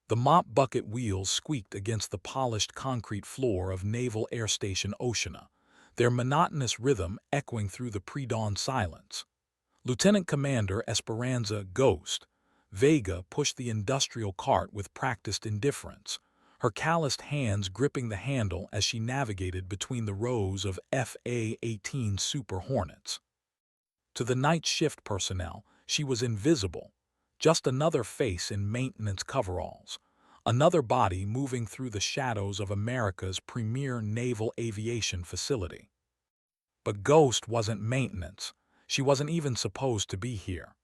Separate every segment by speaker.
Speaker 1: The mop bucket wheels squeaked against the polished concrete floor of Naval Air Station Oceana, their monotonous rhythm echoing through the pre-dawn silence. Lieutenant Commander Esperanza Ghost Vega pushed the industrial cart with practiced indifference, her calloused hands gripping the handle as she navigated between the rows of FA-18 Super Hornets. To the night shift personnel, she was invisible, just another face in maintenance coveralls, another body moving through the shadows of America's premier naval aviation facility. But Ghost wasn't maintenance. She wasn't even supposed to be here.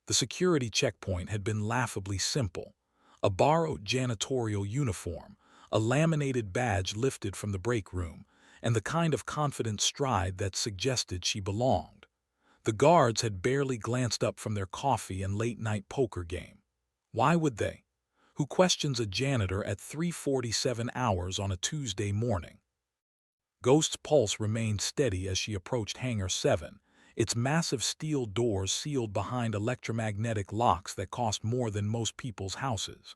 Speaker 1: The security checkpoint had been laughably simple: a borrowed janitorial uniform, a laminated badge lifted from the break room, and the kind of confident stride that suggested she belonged. The guards had barely glanced up from their coffee and late-night poker game. Why would they? Who questions a janitor at 3:47 hours on a Tuesday morning? Ghost's pulse remained steady as she approached Hangar 7, its massive steel doors sealed behind electromagnetic locks that cost more than most people's houses.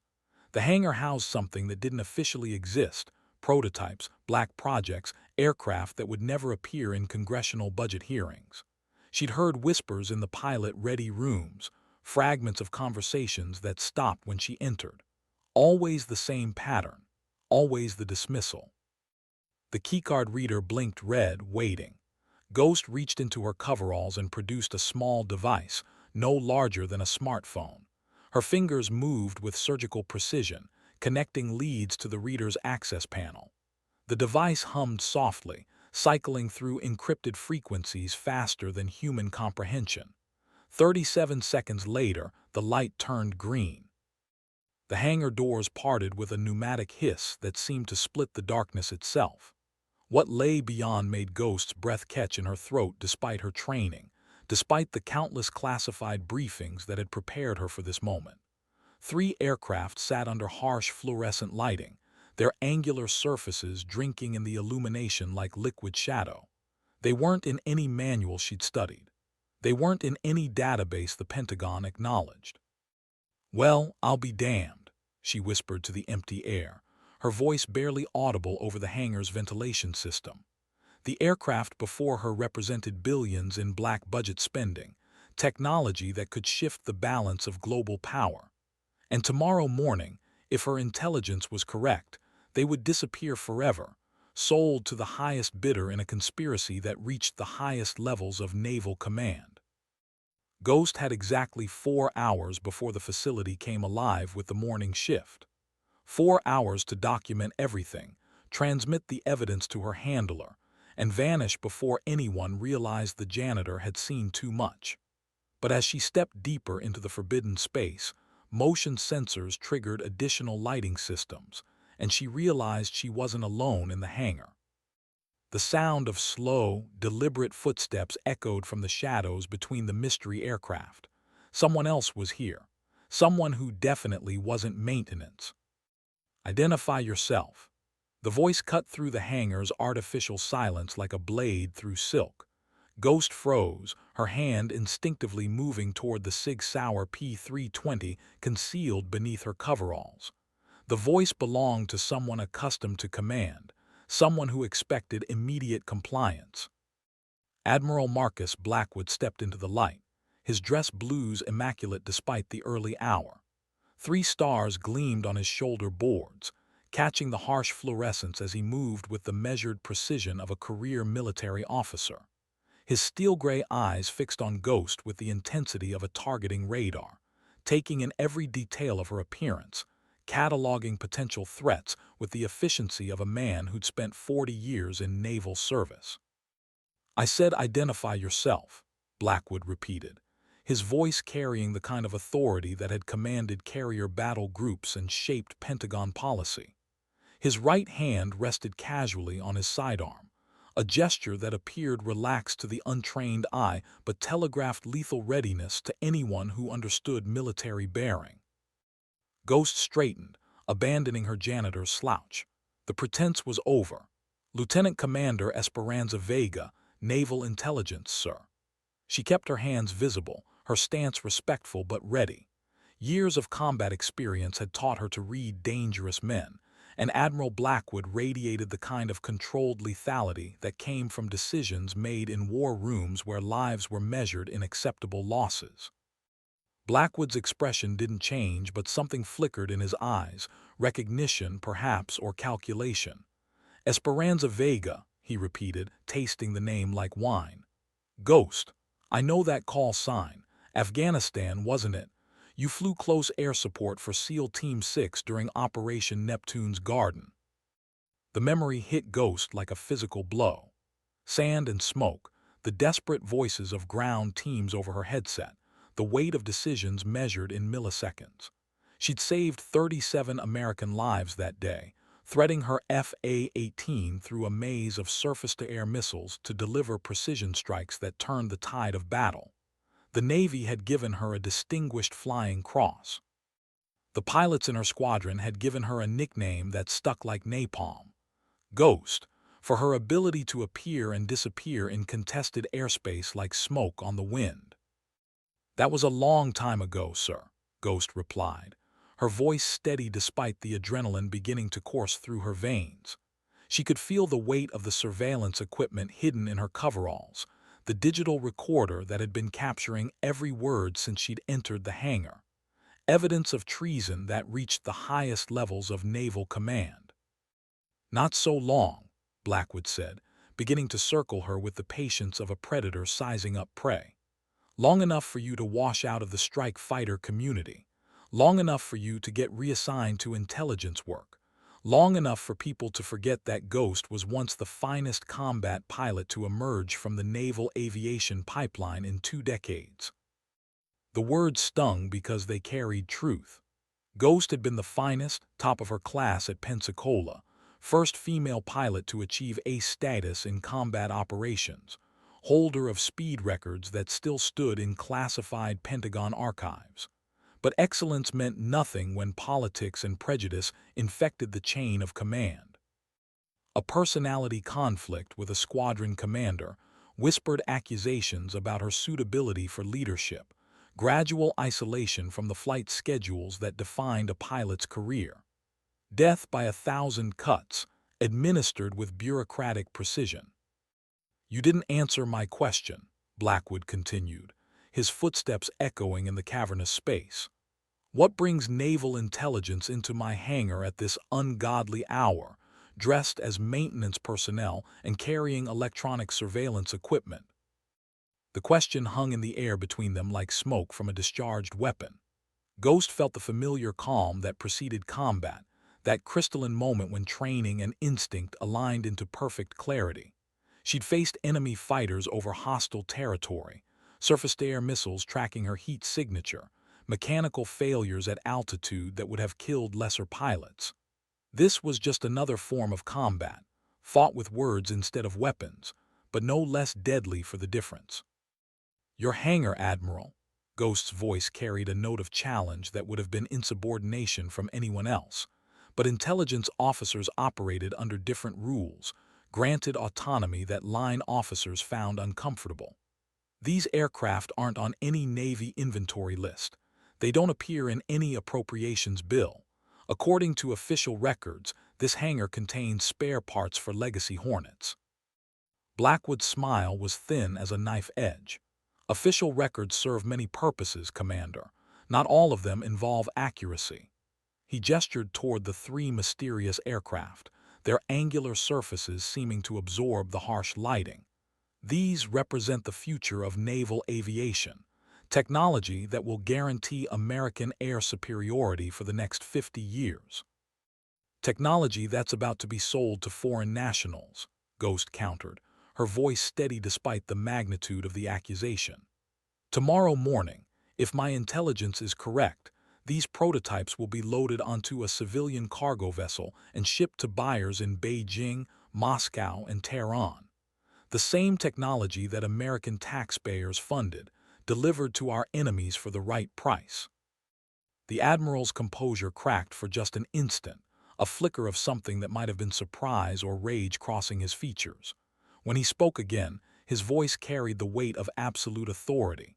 Speaker 1: The hangar housed something that didn't officially exist: prototypes, black projects, aircraft that would never appear in congressional budget hearings. She'd heard whispers in the pilot-ready rooms, fragments of conversations that stopped when she entered. Always the same pattern, always the dismissal. The keycard reader blinked red, waiting. Ghost reached into her coveralls and produced a small device, no larger than a smartphone. Her fingers moved with surgical precision, connecting leads to the reader's access panel. The device hummed softly, cycling through encrypted frequencies faster than human comprehension. 37 seconds later, the light turned green. The hangar doors parted with a pneumatic hiss that seemed to split the darkness itself. What lay beyond made Ghost's breath catch in her throat despite her training, despite the countless classified briefings that had prepared her for this moment. 3 aircraft sat under harsh fluorescent lighting, their angular surfaces drinking in the illumination like liquid shadow. They weren't in any manual she'd studied. They weren't in any database the Pentagon acknowledged. "Well, I'll be damned," she whispered to the empty air, her voice barely audible over the hangar's ventilation system. The aircraft before her represented billions in black budget spending, technology that could shift the balance of global power. And tomorrow morning, if her intelligence was correct, they would disappear forever, sold to the highest bidder in a conspiracy that reached the highest levels of naval command. Ghost had exactly 4 hours before the facility came alive with the morning shift. 4 hours to document everything, transmit the evidence to her handler, and vanish before anyone realized the janitor had seen too much. But as she stepped deeper into the forbidden space, motion sensors triggered additional lighting systems, and she realized she wasn't alone in the hangar. The sound of slow, deliberate footsteps echoed from the shadows between the mystery aircraft. Someone else was here, someone who definitely wasn't maintenance. "Identify yourself." The voice cut through the hangar's artificial silence like a blade through silk. Ghost froze, her hand instinctively moving toward the Sig Sauer P-320 concealed beneath her coveralls. The voice belonged to someone accustomed to command, someone who expected immediate compliance. Admiral Marcus Blackwood stepped into the light, his dress blues immaculate despite the early hour. 3 stars gleamed on his shoulder boards, catching the harsh fluorescence as he moved with the measured precision of a career military officer. His steel-gray eyes fixed on Ghost with the intensity of a targeting radar, taking in every detail of her appearance, cataloging potential threats with the efficiency of a man who'd spent 40 years in naval service. "I said identify yourself," Blackwood repeated, his voice carrying the kind of authority that had commanded carrier battle groups and shaped Pentagon policy. His right hand rested casually on his sidearm, a gesture that appeared relaxed to the untrained eye but telegraphed lethal readiness to anyone who understood military bearing. Ghost straightened, abandoning her janitor's slouch. The pretense was over. "Lieutenant Commander Esperanza Vega, Naval Intelligence, sir." She kept her hands visible, her stance respectful but ready. Years of combat experience had taught her to read dangerous men, and Admiral Blackwood radiated the kind of controlled lethality that came from decisions made in war rooms where lives were measured in acceptable losses. Blackwood's expression didn't change, but something flickered in his eyes, recognition, perhaps, or calculation. Esperanza Vega, he repeated, tasting the name like wine. Ghost. I know that call sign. Afghanistan, wasn't it? You flew close air support for SEAL Team 6 during Operation Neptune's Garden. The memory hit Ghost like a physical blow. Sand and smoke, the desperate voices of ground teams over her headset, the weight of decisions measured in milliseconds. She'd saved 37 American lives that day, threading her FA-18 through a maze of surface-to-air missiles to deliver precision strikes that turned the tide of battle. The Navy had given her a distinguished flying cross. The pilots in her squadron had given her a nickname that stuck like napalm. Ghost, for her ability to appear and disappear in contested airspace like smoke on the wind. That was a long time ago, sir, Ghost replied, her voice steady despite the adrenaline beginning to course through her veins. She could feel the weight of the surveillance equipment hidden in her coveralls, the digital recorder that had been capturing every word since she'd entered the hangar. Evidence of treason that reached the highest levels of naval command. Not so long, Blackwood said, beginning to circle her with the patience of a predator sizing up prey. Long enough for you to wash out of the strike fighter community. Long enough for you to get reassigned to intelligence work. Long enough for people to forget that Ghost was once the finest combat pilot to emerge from the naval aviation pipeline in 2 decades. The words stung because they carried truth. Ghost had been the finest, top of her class at Pensacola, first female pilot to achieve ace status in combat operations, holder of speed records that still stood in classified Pentagon archives. But excellence meant nothing when politics and prejudice infected the chain of command. A personality conflict with a squadron commander, whispered accusations about her suitability for leadership, gradual isolation from the flight schedules that defined a pilot's career. Death by 1,000 cuts, administered with bureaucratic precision. You didn't answer my question, Blackwood continued, his footsteps echoing in the cavernous space. What brings naval intelligence into my hangar at this ungodly hour, dressed as maintenance personnel and carrying electronic surveillance equipment? The question hung in the air between them like smoke from a discharged weapon. Ghost felt the familiar calm that preceded combat, that crystalline moment when training and instinct aligned into perfect clarity. She'd faced enemy fighters over hostile territory, surface-to-air missiles tracking her heat signature, mechanical failures at altitude that would have killed lesser pilots. This was just another form of combat, fought with words instead of weapons, but no less deadly for the difference. Your hangar, Admiral. Ghost's voice carried a note of challenge that would have been insubordination from anyone else. But intelligence officers operated under different rules, granted autonomy that line officers found uncomfortable. These aircraft aren't on any Navy inventory list. They don't appear in any appropriations bill. According to official records, this hangar contains spare parts for Legacy Hornets. Blackwood's smile was thin as a knife edge. Official records serve many purposes, Commander. Not all of them involve accuracy. He gestured toward the 3 mysterious aircraft, their angular surfaces seeming to absorb the harsh lighting. These represent the future of naval aviation, technology that will guarantee American air superiority for the next 50 years. Technology that's about to be sold to foreign nationals, Ghost countered, her voice steady despite the magnitude of the accusation. Tomorrow morning, if my intelligence is correct, these prototypes will be loaded onto a civilian cargo vessel and shipped to buyers in Beijing, Moscow, and Tehran. The same technology that American taxpayers funded, delivered to our enemies for the right price. The Admiral's composure cracked for just an instant, a flicker of something that might have been surprise or rage crossing his features. When he spoke again, his voice carried the weight of absolute authority.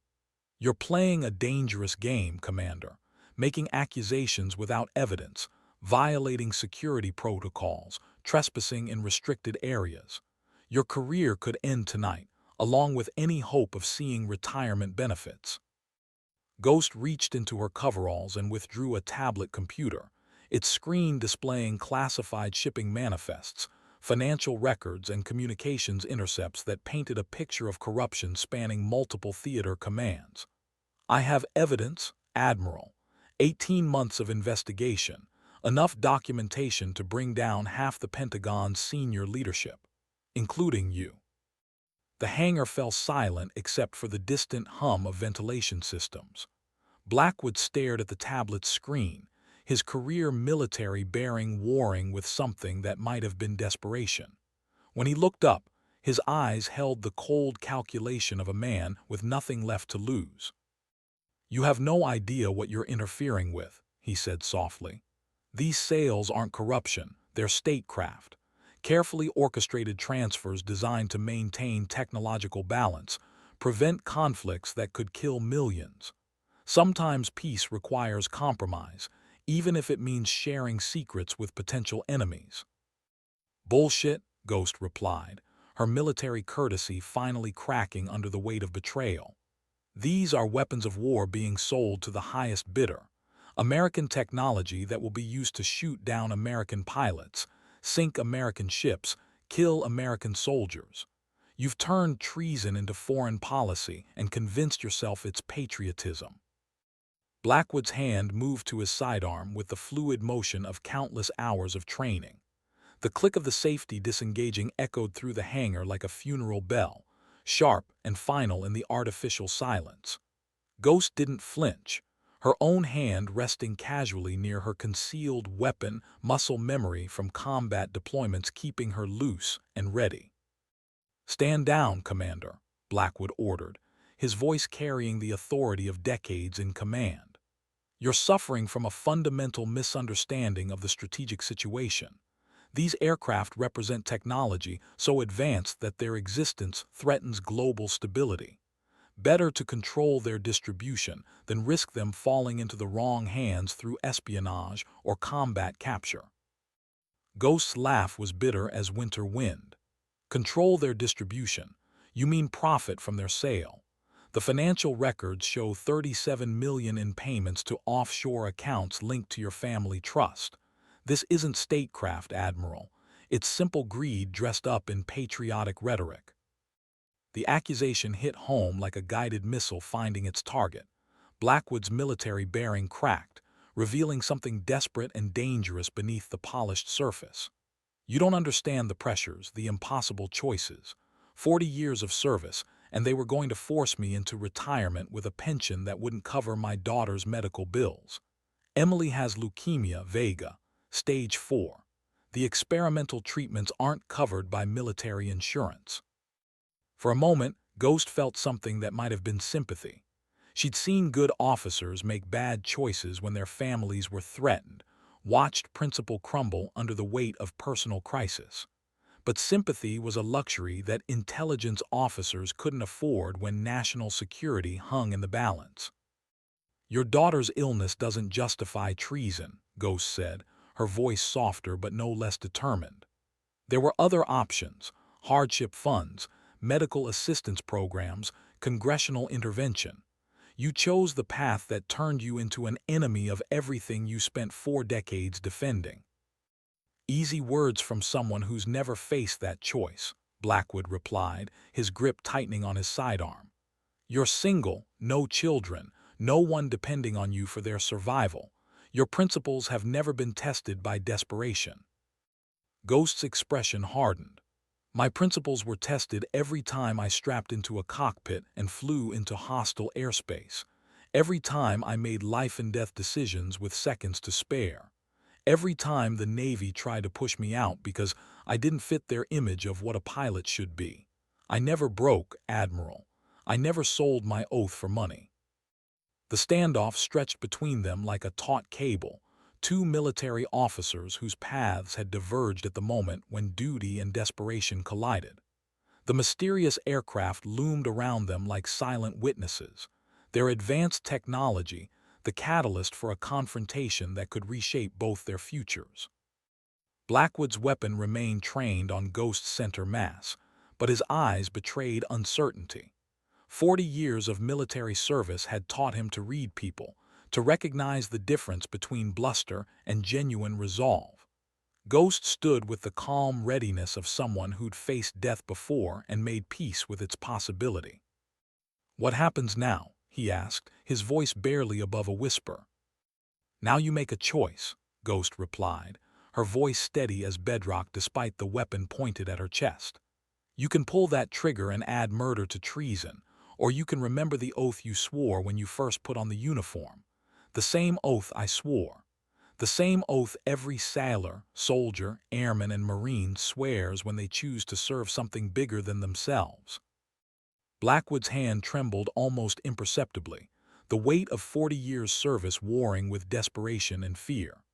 Speaker 1: You're playing a dangerous game, Commander. making accusations without evidence, violating security protocols, trespassing in restricted areas. Your career could end tonight, along with any hope of seeing retirement benefits. Ghost reached into her coveralls and withdrew a tablet computer, its screen displaying classified shipping manifests, financial records, and communications intercepts that painted a picture of corruption spanning multiple theater commands. I have evidence, Admiral. 18 months of investigation, enough documentation to bring down half the Pentagon's senior leadership, including you. The hangar fell silent except for the distant hum of ventilation systems. Blackwood stared at the tablet's screen, his career military bearing warring with something that might have been desperation. When he looked up, his eyes held the cold calculation of a man with nothing left to lose. "You have no idea what you're interfering with," he said softly. "These sales aren't corruption, they're statecraft. Carefully orchestrated transfers designed to maintain technological balance, prevent conflicts that could kill millions. Sometimes peace requires compromise, even if it means sharing secrets with potential enemies." "Bullshit," Ghost replied, her military courtesy finally cracking under the weight of betrayal. "These are weapons of war being sold to the highest bidder. American technology that will be used to shoot down American pilots, sink American ships, kill American soldiers. You've turned treason into foreign policy and convinced yourself it's patriotism." Blackwood's hand moved to his sidearm with the fluid motion of countless hours of training. The click of the safety disengaging echoed through the hangar like a funeral bell, sharp and final in the artificial silence. Ghost didn't flinch, her own hand resting casually near her concealed weapon, muscle memory from combat deployments keeping her loose and ready. "Stand down, Commander," Blackwood ordered, his voice carrying the authority of decades in command. "You're suffering from a fundamental misunderstanding of the strategic situation. These aircraft represent technology so advanced that their existence threatens global stability. Better to control their distribution than risk them falling into the wrong hands through espionage or combat capture." Ghost's laugh was bitter as winter wind. "Control their distribution? You mean profit from their sale? The financial records show $37 million in payments to offshore accounts linked to your family trust. This isn't statecraft, Admiral. It's simple greed dressed up in patriotic rhetoric." The accusation hit home like a guided missile finding its target. Blackwood's military bearing cracked, revealing something desperate and dangerous beneath the polished surface. "You don't understand the pressures, the impossible choices. 40 years of service, and they were going to force me into retirement with a pension that wouldn't cover my daughter's medical bills. Emily has leukemia Vega, stage 4. The experimental treatments aren't covered by military insurance." For a moment, Ghost felt something that might have been sympathy. She'd seen good officers make bad choices when their families were threatened, watched principle crumble under the weight of personal crisis. But sympathy was a luxury that intelligence officers couldn't afford when national security hung in the balance. "Your daughter's illness doesn't justify treason," Ghost said, her voice softer but no less determined. "There were other options: hardship funds, medical assistance programs, congressional intervention. You chose the path that turned you into an enemy of everything you spent 4 decades defending." "Easy words from someone who's never faced that choice," Blackwood replied, his grip tightening on his sidearm. "You're single, no children, no one depending on you for their survival. Your principles have never been tested by desperation." Ghost's expression hardened. "My principles were tested every time I strapped into a cockpit and flew into hostile airspace. Every time I made life-and-death decisions with seconds to spare. Every time the Navy tried to push me out because I didn't fit their image of what a pilot should be. I never broke, Admiral. I never sold my oath for money." The standoff stretched between them like a taut cable, two military officers whose paths had diverged at the moment when duty and desperation collided. The mysterious aircraft loomed around them like silent witnesses, their advanced technology, the catalyst for a confrontation that could reshape both their futures. Blackwood's weapon remained trained on Ghost's center mass, but his eyes betrayed uncertainty. 40 years of military service had taught him to read people, to recognize the difference between bluster and genuine resolve. Ghost stood with the calm readiness of someone who'd faced death before and made peace with its possibility. "What happens now?" he asked, his voice barely above a whisper. "Now you make a choice," Ghost replied, her voice steady as bedrock despite the weapon pointed at her chest. "You can pull that trigger and add murder to treason, or you can remember the oath you swore when you first put on the uniform. The same oath I swore. The same oath every sailor, soldier, airman, and marine swears when they choose to serve something bigger than themselves." Blackwood's hand trembled almost imperceptibly, the weight of 40 years' service warring with desperation and fear.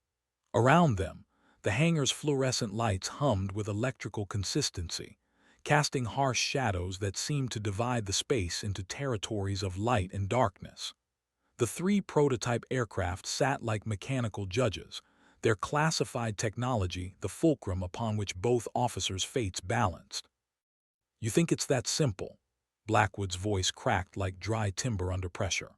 Speaker 1: Around them, the hangar's fluorescent lights hummed with electrical consistency, casting harsh shadows that seemed to divide the space into territories of light and darkness. The three prototype aircraft sat like mechanical judges, their classified technology the fulcrum upon which both officers' fates balanced. "You think it's that simple?" Blackwood's voice cracked like dry timber under pressure.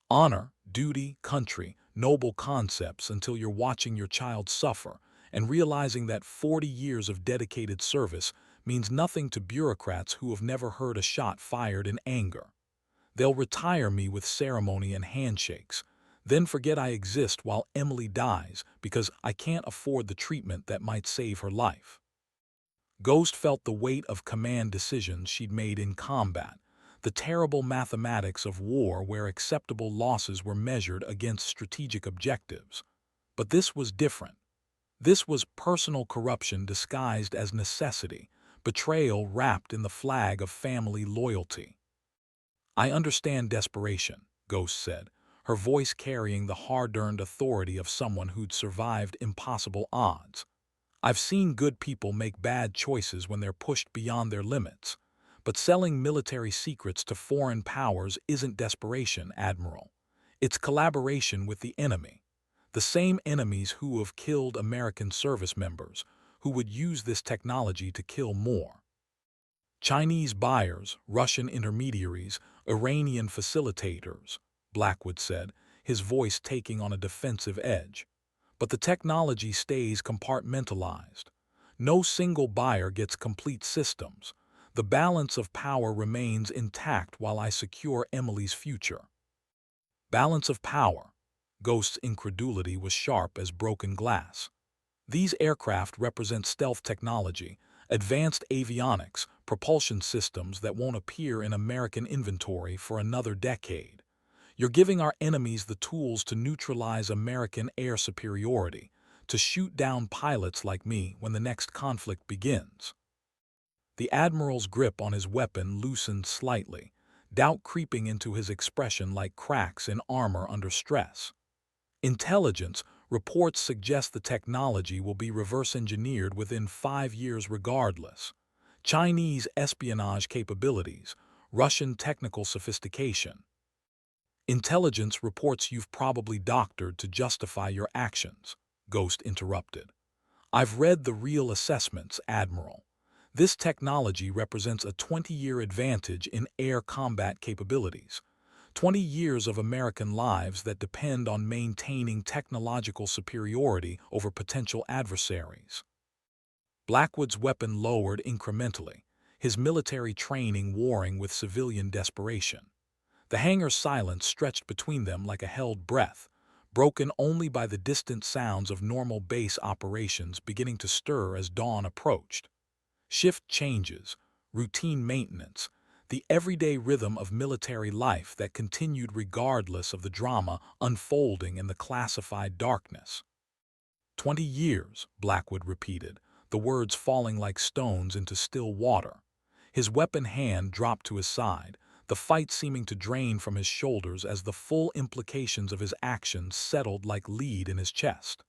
Speaker 1: "Honor, duty, country, noble concepts until you're watching your child suffer and realizing that 40 years of dedicated service means nothing to bureaucrats who have never heard a shot fired in anger. They'll retire me with ceremony and handshakes, then forget I exist while Emily dies because I can't afford the treatment that might save her life." Ghost felt the weight of command decisions she'd made in combat, the terrible mathematics of war where acceptable losses were measured against strategic objectives. But this was different. This was personal corruption disguised as necessity, betrayal wrapped in the flag of family loyalty. "I understand desperation," Ghost said, her voice carrying the hard-earned authority of someone who'd survived impossible odds. "I've seen good people make bad choices when they're pushed beyond their limits. But selling military secrets to foreign powers isn't desperation, Admiral. It's collaboration with the enemy. The same enemies who have killed American service members, who would use this technology to kill more. Chinese buyers, Russian intermediaries, Iranian facilitators," Blackwood said, his voice taking on a defensive edge. "But the technology stays compartmentalized. No single buyer gets complete systems. The balance of power remains intact while I secure Emily's future." Balance of power. Ghost's incredulity was sharp as broken glass. These aircraft represent stealth technology, advanced avionics, propulsion systems that won't appear in American inventory for another decade. You're giving our enemies the tools to neutralize American air superiority, to shoot down pilots like me when the next conflict begins. The Admiral's grip on his weapon loosened slightly, doubt creeping into his expression like cracks in armor under stress. "Intelligence reports suggest the technology will be reverse-engineered within 5 years regardless. Chinese espionage capabilities, Russian technical sophistication. Intelligence reports you've probably doctored to justify your actions," Ghost interrupted. "I've read the real assessments, Admiral. This technology represents a 20-year advantage in air combat capabilities. 20 years of American lives that depend on maintaining technological superiority over potential adversaries." Blackwood's weapon lowered incrementally, his military training warring with civilian desperation. The hangar's silence stretched between them like a held breath, broken only by the distant sounds of normal base operations beginning to stir as dawn approached. Shift changes, routine maintenance, the everyday rhythm of military life that continued regardless of the drama unfolding in the classified darkness. 20 years, Blackwood repeated, the words falling like stones into still water. His weapon hand dropped to his side, the fight seeming to drain from his shoulders as the full implications of his actions settled like lead in his chest.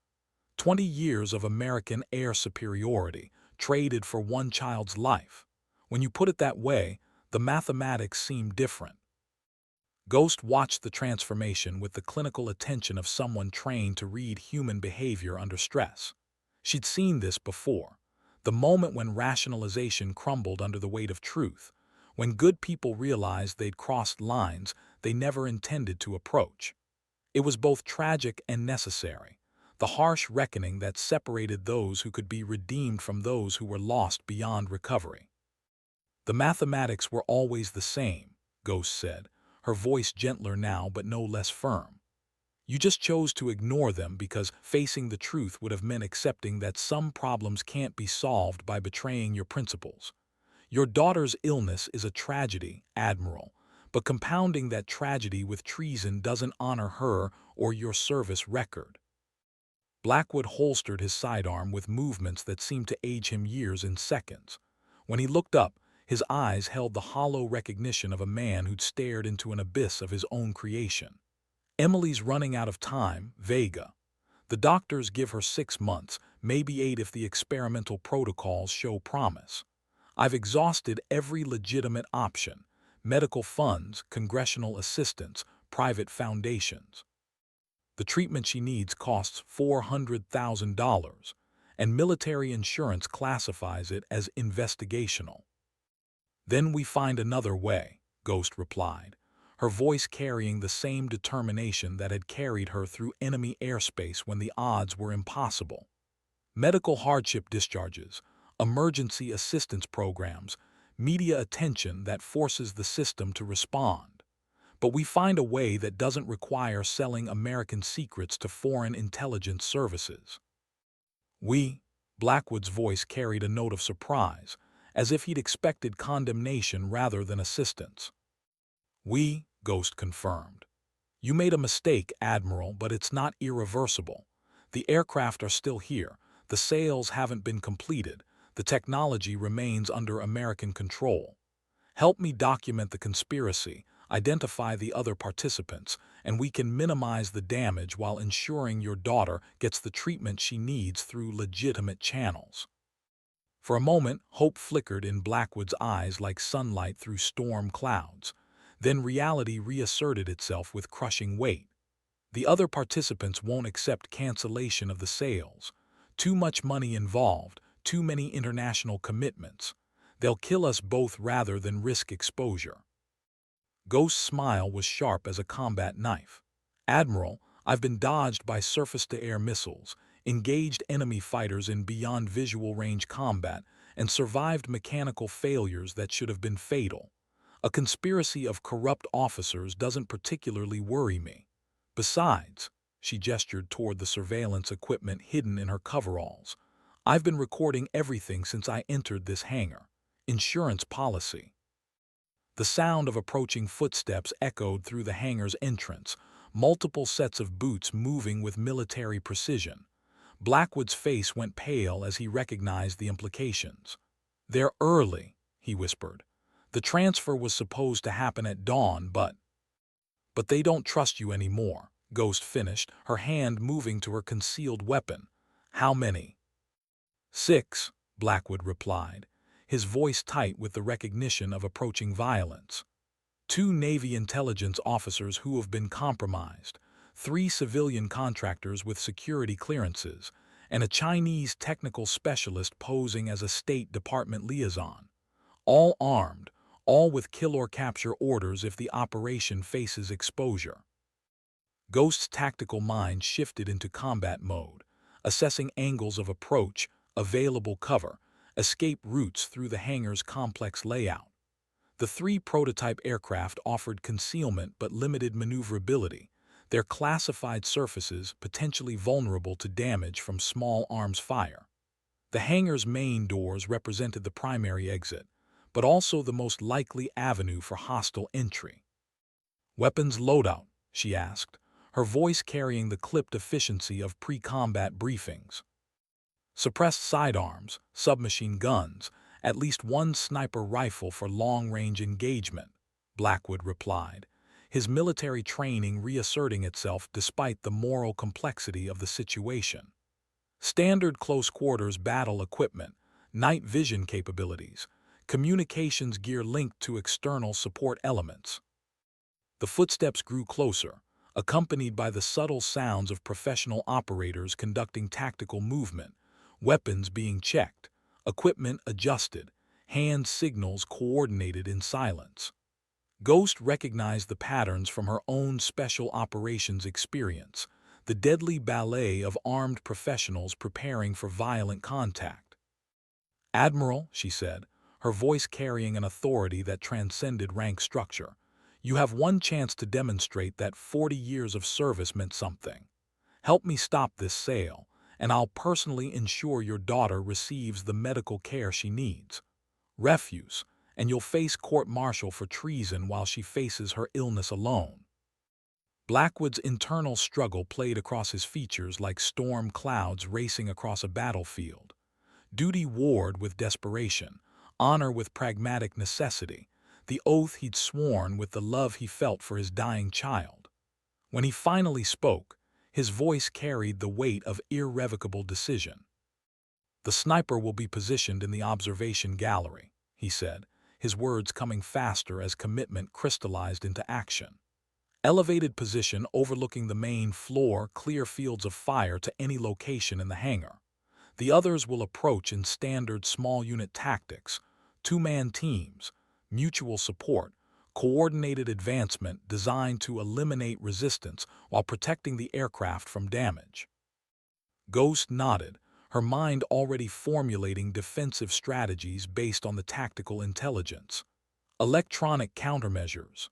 Speaker 1: 20 years of American air superiority, traded for one child's life. When you put it that way, the mathematics seem different. Ghost watched the transformation with the clinical attention of someone trained to read human behavior under stress. She'd seen this before. The moment when rationalization crumbled under the weight of truth, when good people realized they'd crossed lines they never intended to approach. It was both tragic and necessary, the harsh reckoning that separated those who could be redeemed from those who were lost beyond recovery. The mathematics were always the same, Ghost said, her voice gentler now but no less firm. You just chose to ignore them because facing the truth would have meant accepting that some problems can't be solved by betraying your principles. Your daughter's illness is a tragedy, Admiral, but compounding that tragedy with treason doesn't honor her or your service record. Blackwood holstered his sidearm with movements that seemed to age him years in seconds. When he looked up, his eyes held the hollow recognition of a man who'd stared into an abyss of his own creation. Emily's running out of time, Vega. The doctors give her 6 months, maybe 8 if the experimental protocols show promise. I've exhausted every legitimate option: medical funds, congressional assistance, private foundations. The treatment she needs costs $400,000, and military insurance classifies it as investigational. Then we find another way, Ghost replied, her voice carrying the same determination that had carried her through enemy airspace when the odds were impossible. Medical hardship discharges, emergency assistance programs, media attention that forces the system to respond. But we find a way that doesn't require selling American secrets to foreign intelligence services. We, Blackwood's voice carried a note of surprise, as if he'd expected condemnation rather than assistance. We, Ghost confirmed. You made a mistake, Admiral, but it's not irreversible. The aircraft are still here, the sales haven't been completed, the technology remains under American control. Help me document the conspiracy, identify the other participants, and we can minimize the damage while ensuring your daughter gets the treatment she needs through legitimate channels. For a moment, hope flickered in Blackwood's eyes like sunlight through storm clouds. Then reality reasserted itself with crushing weight. The other participants won't accept cancellation of the sales. Too much money involved, too many international commitments. They'll kill us both rather than risk exposure. Ghost's smile was sharp as a combat knife. Admiral, I've been dodged by surface-to-air missiles, engaged enemy fighters in beyond visual range combat, and survived mechanical failures that should have been fatal. A conspiracy of corrupt officers doesn't particularly worry me. Besides, she gestured toward the surveillance equipment hidden in her coveralls, I've been recording everything since I entered this hangar. Insurance policy. The sound of approaching footsteps echoed through the hangar's entrance, multiple sets of boots moving with military precision. Blackwood's face went pale as he recognized the implications. They're early, he whispered. The transfer was supposed to happen at dawn, but they don't trust you anymore, Ghost finished, her hand moving to her concealed weapon. How many? 6, Blackwood replied, his voice tight with the recognition of approaching violence. 2 Navy intelligence officers who have been compromised, 3 civilian contractors with security clearances, and a Chinese technical specialist posing as a State Department liaison. All armed, all with kill or capture orders if the operation faces exposure. Ghost's tactical mind shifted into combat mode, assessing angles of approach, available cover, escape routes through the hangar's complex layout. The 3 prototype aircraft offered concealment but limited maneuverability, their classified surfaces potentially vulnerable to damage from small arms fire. The hangar's main doors represented the primary exit, but also the most likely avenue for hostile entry. Weapons loadout, she asked, her voice carrying the clipped efficiency of pre-combat briefings. Suppressed sidearms, submachine guns, at least 1 sniper rifle for long-range engagement, Blackwood replied, his military training reasserting itself despite the moral complexity of the situation. Standard close-quarters battle equipment, night vision capabilities, communications gear linked to external support elements. The footsteps grew closer, accompanied by the subtle sounds of professional operators conducting tactical movement, weapons being checked, equipment adjusted, hand signals coordinated in silence. Ghost recognized the patterns from her own special operations experience, the deadly ballet of armed professionals preparing for violent contact. "Admiral," she said, her voice carrying an authority that transcended rank structure, "you have one chance to demonstrate that 40 years of service meant something. Help me stop this sale, and I'll personally ensure your daughter receives the medical care she needs. Refuse, and you'll face court-martial for treason while she faces her illness alone." Blackwood's internal struggle played across his features like storm clouds racing across a battlefield. Duty warred with desperation, honor with pragmatic necessity, the oath he'd sworn with the love he felt for his dying child. When he finally spoke, his voice carried the weight of irrevocable decision. "The sniper will be positioned in the observation gallery," he said, his words coming faster as commitment crystallized into action. "Elevated position overlooking the main floor, clear fields of fire to any location in the hangar. The others will approach in standard small unit tactics, two-man teams, mutual support, coordinated advancement designed to eliminate resistance while protecting the aircraft from damage." Ghost nodded, her mind already formulating defensive strategies based on the tactical intelligence. Electronic countermeasures,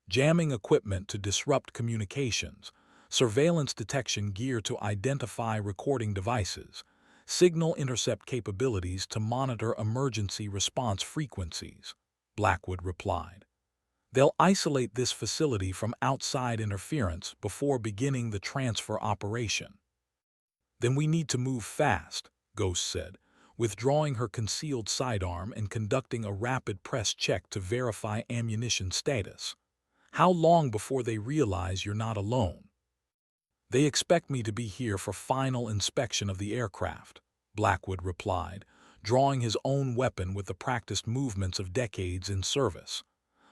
Speaker 1: jamming equipment to disrupt communications, surveillance detection gear to identify recording devices, signal intercept capabilities to monitor emergency response frequencies, Blackwood replied. "They'll isolate this facility from outside interference before beginning the transfer operation." "Then we need to move fast," Ghost said, withdrawing her concealed sidearm and conducting a rapid press check to verify ammunition status. "How long before they realize you're not alone?" "They expect me to be here for final inspection of the aircraft," Blackwood replied, drawing his own weapon with the practiced movements of decades in service.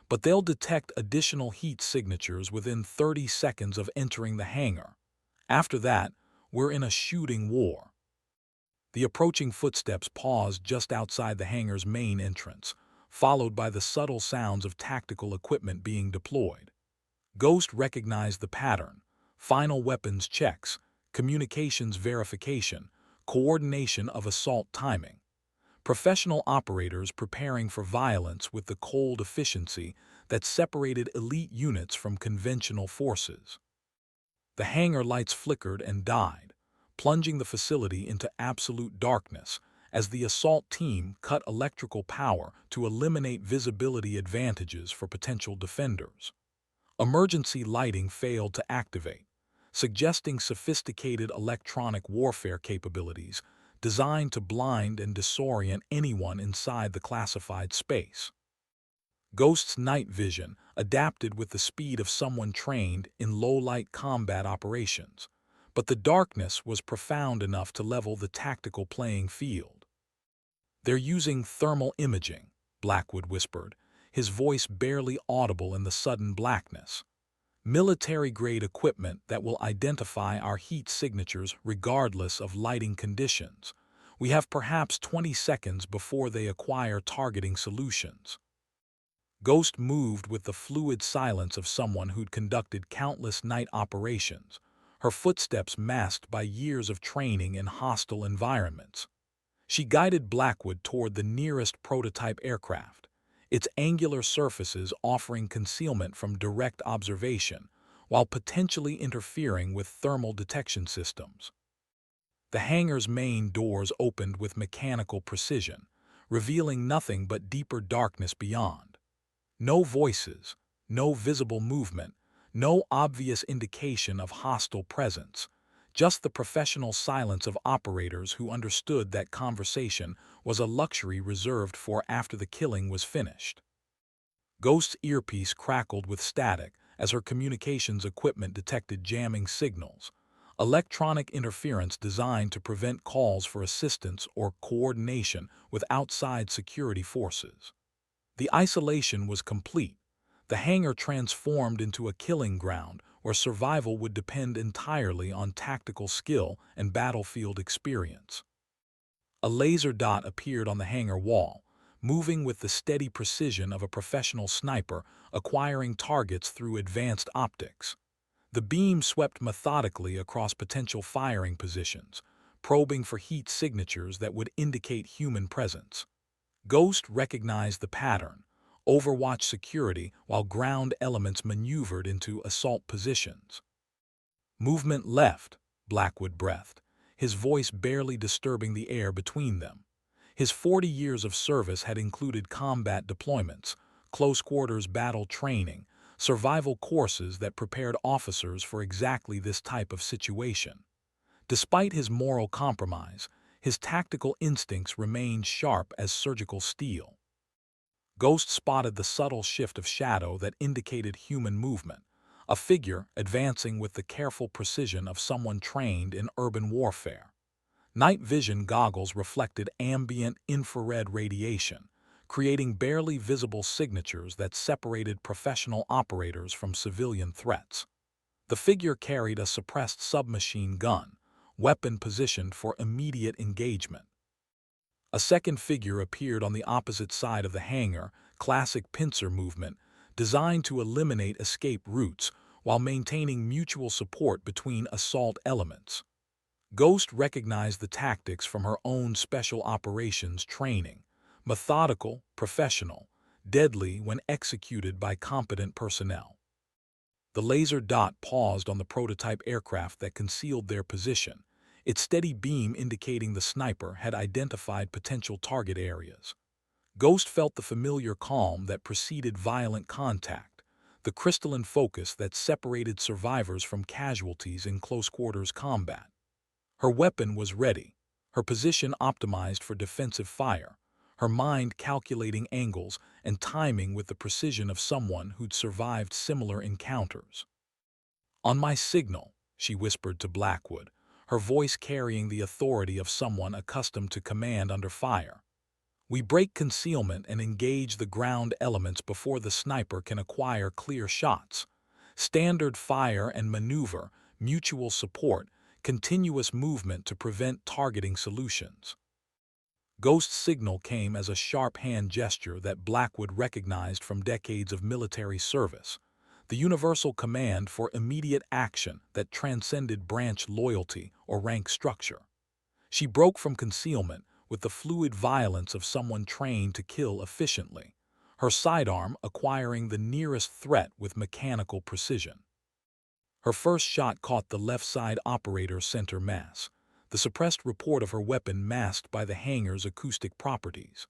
Speaker 1: "But they'll detect additional heat signatures within 30 seconds of entering the hangar. After that, we're in a shooting war." The approaching footsteps paused just outside the hangar's main entrance, followed by the subtle sounds of tactical equipment being deployed. Ghost recognized the pattern: final weapons checks, communications verification, coordination of assault timing. Professional operators preparing for violence with the cold efficiency that separated elite units from conventional forces. The hangar lights flickered and died, plunging the facility into absolute darkness as the assault team cut electrical power to eliminate visibility advantages for potential defenders. Emergency lighting failed to activate, suggesting sophisticated electronic warfare capabilities designed to blind and disorient anyone inside the classified space. Ghost's night vision adapted with the speed of someone trained in low-light combat operations, but the darkness was profound enough to level the tactical playing field. "They're using thermal imaging," Blackwood whispered, his voice barely audible in the sudden blackness. "Military-grade equipment that will identify our heat signatures regardless of lighting conditions. We have perhaps 20 seconds before they acquire targeting solutions." Ghost moved with the fluid silence of someone who'd conducted countless night operations, her footsteps masked by years of training in hostile environments. She guided Blackwood toward the nearest prototype aircraft, its angular surfaces offering concealment from direct observation, while potentially interfering with thermal detection systems. The hangar's main doors opened with mechanical precision, revealing nothing but deeper darkness beyond. No voices, no visible movement, no obvious indication of hostile presence, just the professional silence of operators who understood that conversation was a luxury reserved for after the killing was finished. Ghost's earpiece crackled with static as her communications equipment detected jamming signals, electronic interference designed to prevent calls for assistance or coordination with outside security forces. The isolation was complete, The hangar transformed into a killing ground where survival would depend entirely on tactical skill and battlefield experience. A laser dot appeared on the hangar wall, moving with the steady precision of a professional sniper acquiring targets through advanced optics. The beam swept methodically across potential firing positions, probing for heat signatures that would indicate human presence. Ghost recognized the pattern, overwatched security while ground elements maneuvered into assault positions. Movement left, Blackwood breathed, his voice barely disturbing the air between them. His 40 years of service had included combat deployments, close-quarters battle training, survival courses that prepared officers for exactly this type of situation. Despite his moral compromise, his tactical instincts remained sharp as surgical steel. Ghost spotted the subtle shift of shadow that indicated human movement, a figure advancing with the careful precision of someone trained in urban warfare. Night vision goggles reflected ambient infrared radiation, creating barely visible signatures that separated professional operators from civilian threats. The figure carried a suppressed submachine gun, weapon positioned for immediate engagement. A second figure appeared on the opposite side of the hangar, classic pincer movement, designed to eliminate escape routes while maintaining mutual support between assault elements. Ghost recognized the tactics from her own special operations training, methodical, professional, deadly when executed by competent personnel. The laser dot paused on the prototype aircraft that concealed their position, its steady beam indicating the sniper had identified potential target areas. Ghost felt the familiar calm that preceded violent contact, the crystalline focus that separated survivors from casualties in close-quarters combat. Her weapon was ready, her position optimized for defensive fire, her mind calculating angles and timing with the precision of someone who'd survived similar encounters. "On my signal," she whispered to Blackwood, her voice carrying the authority of someone accustomed to command under fire. "We break concealment and engage the ground elements before the sniper can acquire clear shots. Standard fire and maneuver, mutual support, continuous movement to prevent targeting solutions." Ghost's signal came as a sharp hand gesture that Blackwood recognized from decades of military service, the universal command for immediate action that transcended branch loyalty or rank structure. She broke from concealment with the fluid violence of someone trained to kill efficiently, her sidearm acquiring the nearest threat with mechanical precision. Her first shot caught the left side operator's center mass, the suppressed report of her weapon masked by the hangar's acoustic properties.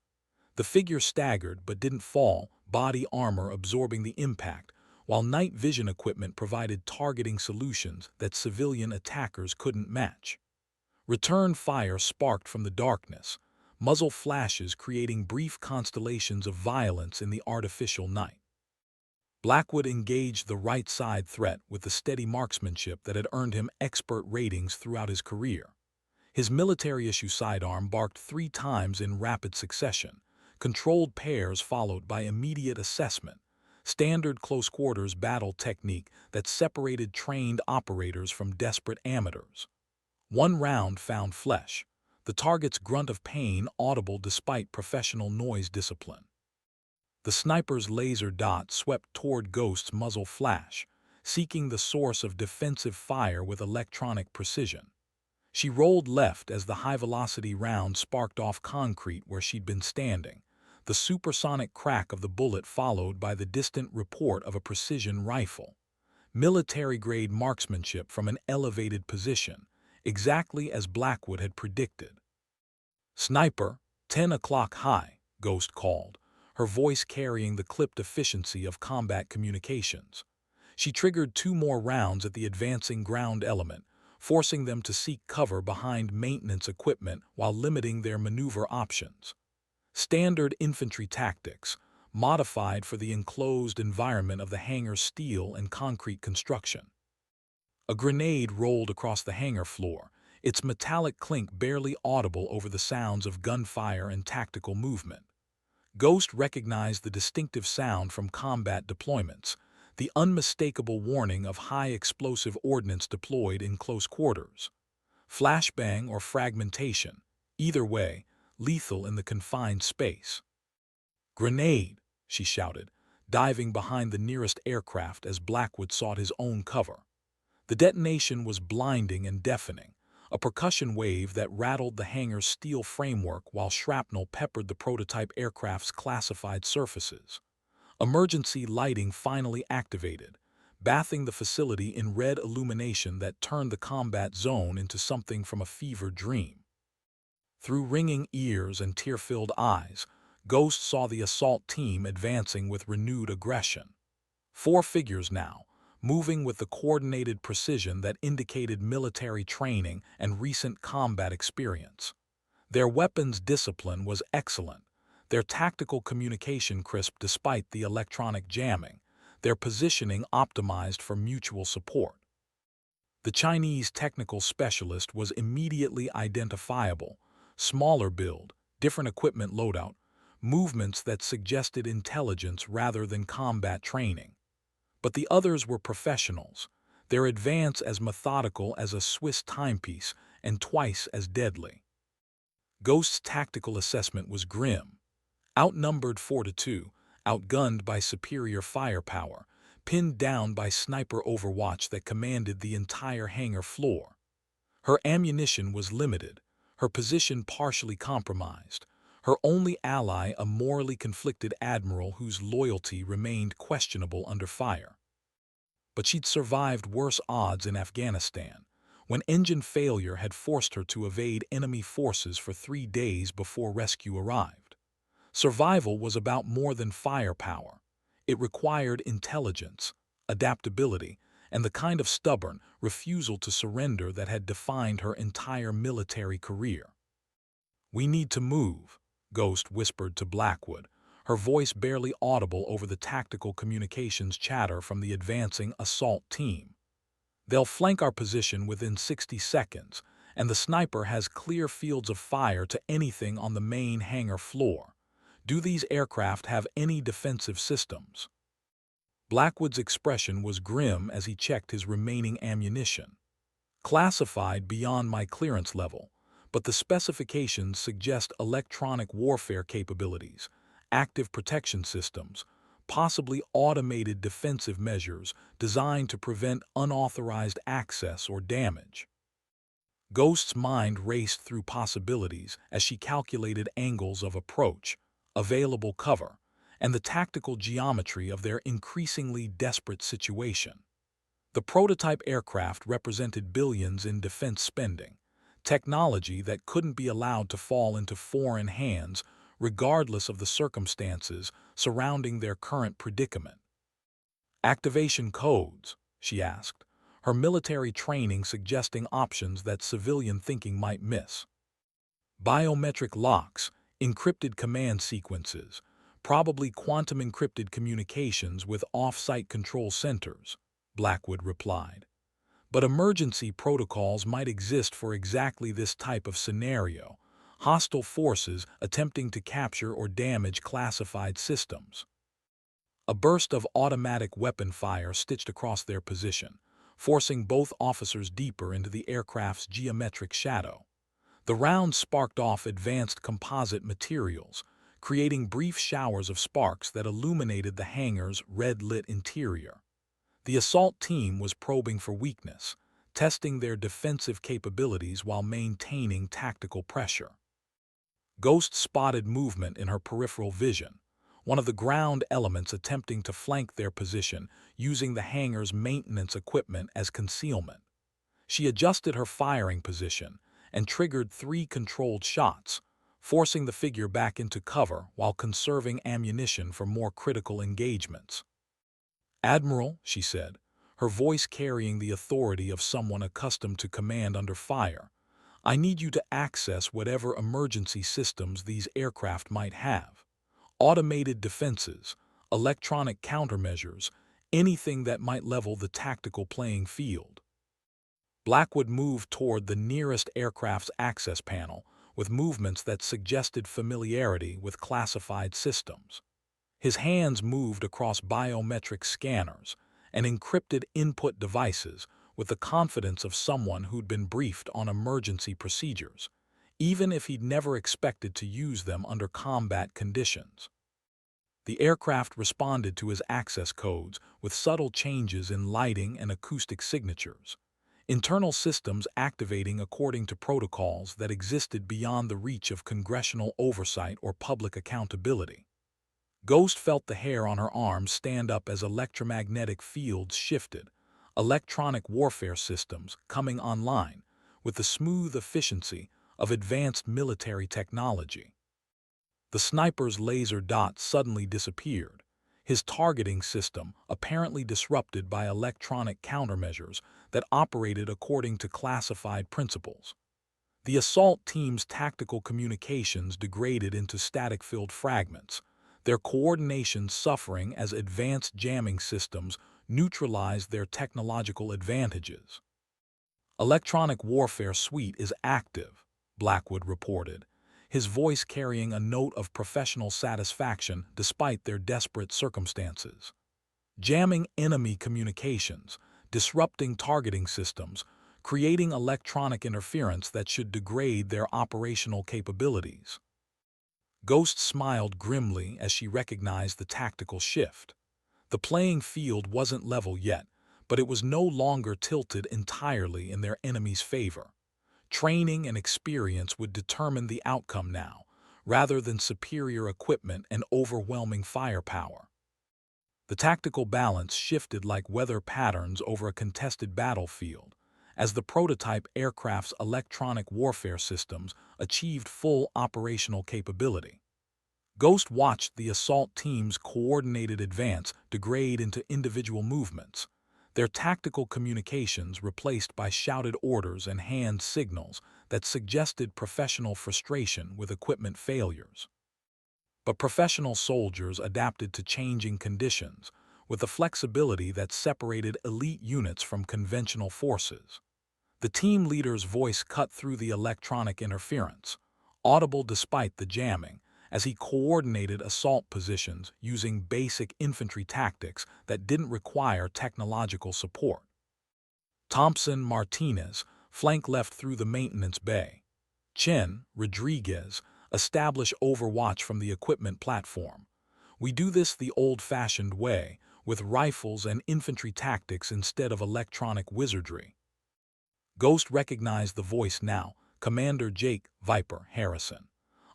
Speaker 1: The figure staggered but didn't fall, body armor absorbing the impact, while night vision equipment provided targeting solutions that civilian attackers couldn't match. Return fire sparked from the darkness, muzzle flashes creating brief constellations of violence in the artificial night. Blackwood engaged the right side threat with the steady marksmanship that had earned him expert ratings throughout his career. His military-issue sidearm barked 3 times in rapid succession, controlled pairs followed by immediate assessment, standard close-quarters battle technique that separated trained operators from desperate amateurs. One round found flesh, the target's grunt of pain audible despite professional noise discipline. The sniper's laser dot swept toward Ghost's muzzle flash, seeking the source of defensive fire with electronic precision. She rolled left as the high-velocity round sparked off concrete where she'd been standing, the supersonic crack of the bullet followed by the distant report of a precision rifle. Military-grade marksmanship from an elevated position, exactly as Blackwood had predicted. "Sniper, 10 o'clock high," Ghost called, her voice carrying the clipped efficiency of combat communications. She triggered 2 more rounds at the advancing ground element, forcing them to seek cover behind maintenance equipment while limiting their maneuver options. Standard infantry tactics, modified for the enclosed environment of the hangar's steel and concrete construction. A grenade rolled across the hangar floor, its metallic clink barely audible over the sounds of gunfire and tactical movement. Ghost recognized the distinctive sound from combat deployments, the unmistakable warning of high explosive ordnance deployed in close quarters. Flashbang or fragmentation, either way, lethal in the confined space. "Grenade!" she shouted, diving behind the nearest aircraft as Blackwood sought his own cover. The detonation was blinding and deafening, a percussion wave that rattled the hangar's steel framework while shrapnel peppered the prototype aircraft's classified surfaces. Emergency lighting finally activated, bathing the facility in red illumination that turned the combat zone into something from a fevered dream. Through ringing ears and tear-filled eyes, Ghost saw the assault team advancing with renewed aggression. 4 figures now, moving with the coordinated precision that indicated military training and recent combat experience. Their weapons discipline was excellent, their tactical communication crisp despite the electronic jamming, their positioning optimized for mutual support. The Chinese technical specialist was immediately identifiable: smaller build, different equipment loadout, movements that suggested intelligence rather than combat training. But the others were professionals, their advance as methodical as a Swiss timepiece and twice as deadly. Ghost's tactical assessment was grim. Outnumbered 4-2, outgunned by superior firepower, pinned down by sniper overwatch that commanded the entire hangar floor. Her ammunition was limited, her position partially compromised, her only ally a morally conflicted admiral whose loyalty remained questionable under fire. But she'd survived worse odds in Afghanistan, when engine failure had forced her to evade enemy forces for 3 days before rescue arrived. Survival was about more than firepower. It required intelligence, adaptability, and the kind of stubborn refusal to surrender that had defined her entire military career. "We need to move," Ghost whispered to Blackwood, her voice barely audible over the tactical communications chatter from the advancing assault team. "They'll flank our position within 60 seconds, and the sniper has clear fields of fire to anything on the main hangar floor. Do these aircraft have any defensive systems?" Blackwood's expression was grim as he checked his remaining ammunition. "Classified beyond my clearance level, but the specifications suggest electronic warfare capabilities, active protection systems, possibly automated defensive measures designed to prevent unauthorized access or damage." Ghost's mind raced through possibilities as she calculated angles of approach, available cover, and the tactical geometry of their increasingly desperate situation. The prototype aircraft represented billions in defense spending, technology that couldn't be allowed to fall into foreign hands regardless of the circumstances surrounding their current predicament. "Activation codes?" she asked, her military training suggesting options that civilian thinking might miss. "Biometric locks, encrypted command sequences, probably quantum-encrypted communications with off-site control centers," Blackwood replied. "But emergency protocols might exist for exactly this type of scenario: hostile forces attempting to capture or damage classified systems." A burst of automatic weapon fire stitched across their position, forcing both officers deeper into the aircraft's geometric shadow. The rounds sparked off advanced composite materials, creating brief showers of sparks that illuminated the hangar's red-lit interior. The assault team was probing for weakness, testing their defensive capabilities while maintaining tactical pressure. Ghost spotted movement in her peripheral vision, one of the ground elements attempting to flank their position using the hangar's maintenance equipment as concealment. She adjusted her firing position and triggered 3 controlled shots, forcing the figure back into cover while conserving ammunition for more critical engagements. "Admiral," she said, her voice carrying the authority of someone accustomed to command under fire, "I need you to access whatever emergency systems these aircraft might have. Automated defenses, electronic countermeasures, anything that might level the tactical playing field." Blackwood moved toward the nearest aircraft's access panel, with movements that suggested familiarity with classified systems. His hands moved across biometric scanners and encrypted input devices with the confidence of someone who'd been briefed on emergency procedures, even if he'd never expected to use them under combat conditions. The aircraft responded to his access codes with subtle changes in lighting and acoustic signatures, internal systems activating according to protocols that existed beyond the reach of congressional oversight or public accountability. Ghost felt the hair on her arms stand up as electromagnetic fields shifted, electronic warfare systems coming online with the smooth efficiency of advanced military technology. The sniper's laser dot suddenly disappeared, his targeting system apparently disrupted by electronic countermeasures that operated according to classified principles. The assault team's tactical communications degraded into static-filled fragments, their coordination suffering as advanced jamming systems neutralized their technological advantages. Electronic Warfare Suite is active, Blackwood reported, his voice carrying a note of professional satisfaction despite their desperate circumstances. Jamming enemy communications, disrupting targeting systems, creating electronic interference that should degrade their operational capabilities. Ghost smiled grimly as she recognized the tactical shift. The playing field wasn't level yet, but it was no longer tilted entirely in their enemy's favor. Training and experience would determine the outcome now, rather than superior equipment and overwhelming firepower. The tactical balance shifted like weather patterns over a contested battlefield, as the prototype aircraft's electronic warfare systems achieved full operational capability. Ghost watched the assault team's coordinated advance degrade into individual movements, their tactical communications replaced by shouted orders and hand signals that suggested professional frustration with equipment failures. But professional soldiers adapted to changing conditions with a flexibility that separated elite units from conventional forces. The team leader's voice cut through the electronic interference, audible despite the jamming, as he coordinated assault positions using basic infantry tactics that didn't require technological support. Thompson Martinez, flank left through the maintenance bay. Chen Rodriguez, establish overwatch from the equipment platform. We do this the old-fashioned way, with rifles and infantry tactics instead of electronic wizardry. Ghost recognized the voice now, Commander Jake "Viper" Harrison,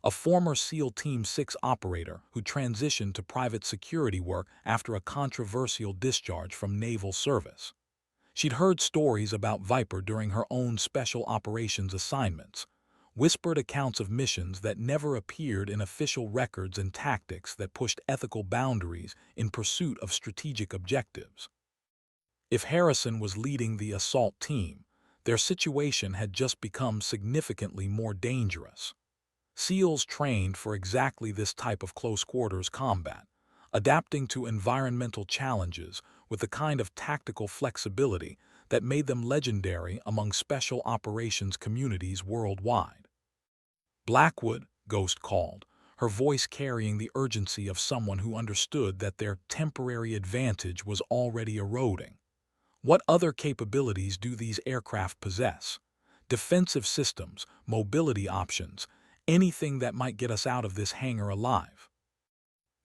Speaker 1: a former SEAL Team 6 operator who transitioned to private security work after a controversial discharge from naval service. She'd heard stories about Viper during her own special operations assignments, whispered accounts of missions that never appeared in official records and tactics that pushed ethical boundaries in pursuit of strategic objectives. If Harrison was leading the assault team, their situation had just become significantly more dangerous. SEALs trained for exactly this type of close-quarters combat, adapting to environmental challenges with the kind of tactical flexibility that made them legendary among special operations communities worldwide. Blackwood, Ghost called, her voice carrying the urgency of someone who understood that their temporary advantage was already eroding. What other capabilities do these aircraft possess? Defensive systems, mobility options, anything that might get us out of this hangar alive.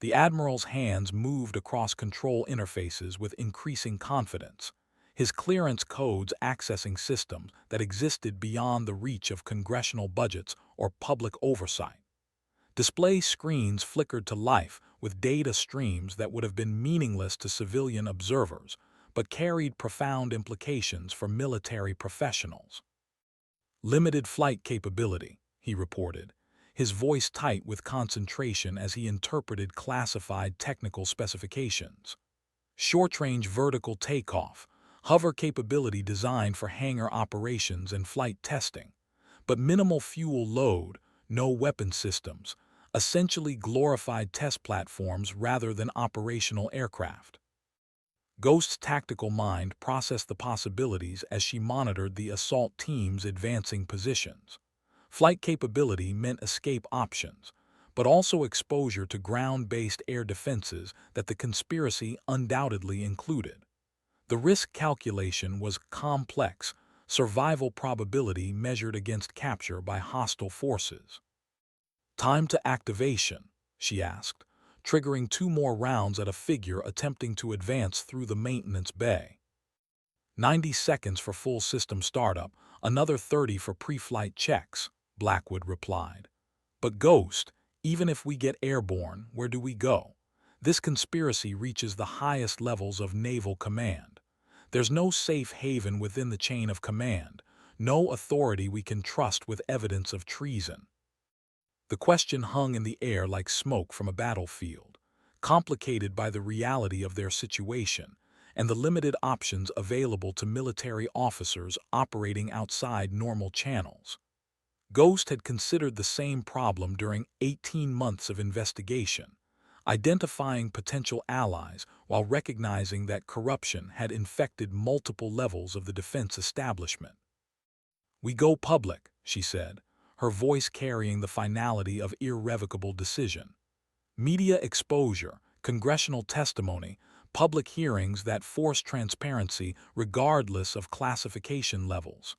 Speaker 1: The Admiral's hands moved across control interfaces with increasing confidence, his clearance codes accessing systems that existed beyond the reach of congressional budgets or public oversight. Display screens flickered to life with data streams that would have been meaningless to civilian observers, but carried profound implications for military professionals. Limited flight capability, he reported, his voice tight with concentration as he interpreted classified technical specifications. Short-range vertical takeoff, hover capability designed for hangar operations and flight testing, but minimal fuel load, no weapon systems, essentially glorified test platforms rather than operational aircraft. Ghost's tactical mind processed the possibilities as she monitored the assault team's advancing positions. Flight capability meant escape options, but also exposure to ground-based air defenses that the conspiracy undoubtedly included. The risk calculation was complex, survival probability measured against capture by hostile forces. "Time to activation," she asked, triggering 2 more rounds at a figure attempting to advance through the maintenance bay. 90 seconds for full system startup, another 30 for pre-flight checks, Blackwood replied. "But Ghost, even if we get airborne, where do we go? This conspiracy reaches the highest levels of naval command. There's no safe haven within the chain of command, no authority we can trust with evidence of treason." The question hung in the air like smoke from a battlefield, complicated by the reality of their situation and the limited options available to military officers operating outside normal channels. Ghost had considered the same problem during 18 months of investigation, identifying potential allies while recognizing that corruption had infected multiple levels of the defense establishment. "We go public," she said, her voice carrying the finality of irrevocable decision. "Media exposure, congressional testimony, public hearings that force transparency regardless of classification levels."